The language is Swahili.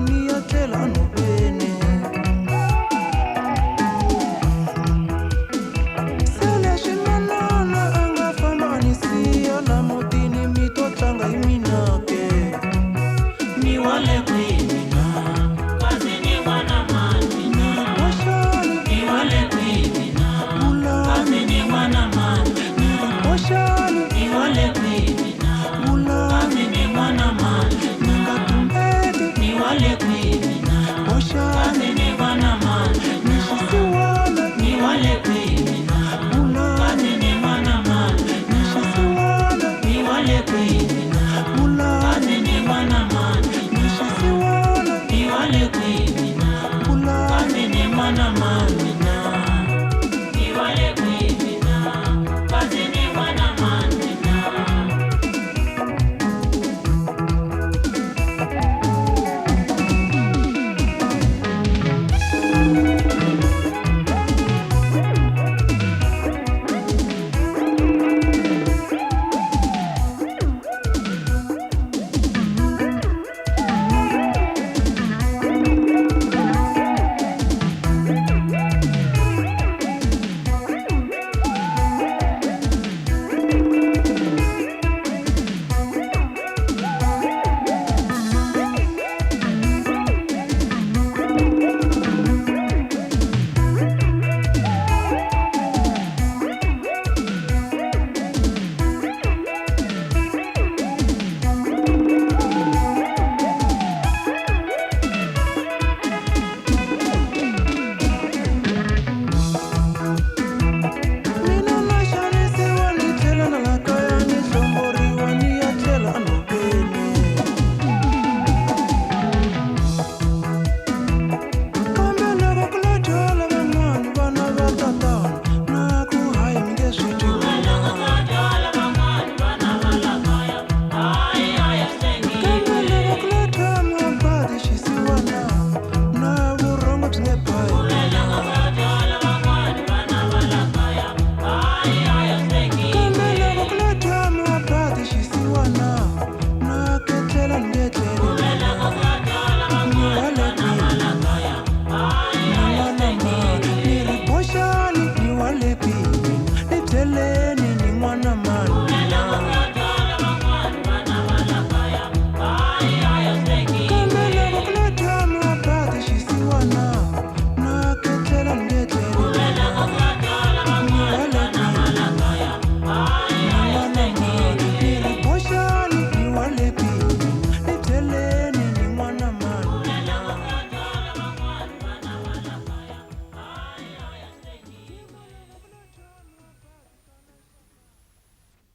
mia celano bene. Sele shinanana anga famanisia la motini mito changa iminake. Ni wale kuimina kazi ni wana manina. Washani Ni wale kuimina kazi ni wana manina. washani Ni wale kuimina kazi ni wana manina. ngatumbedi Ni wale kuimina washani kazi ni wana manina. nishisiwana Ni wale kuimina kazi ni wana manina. nishisiwana Ni wale kuimina kazi ni wana manina. nishisiwana Ni wale kuimina kazi ni wana manina.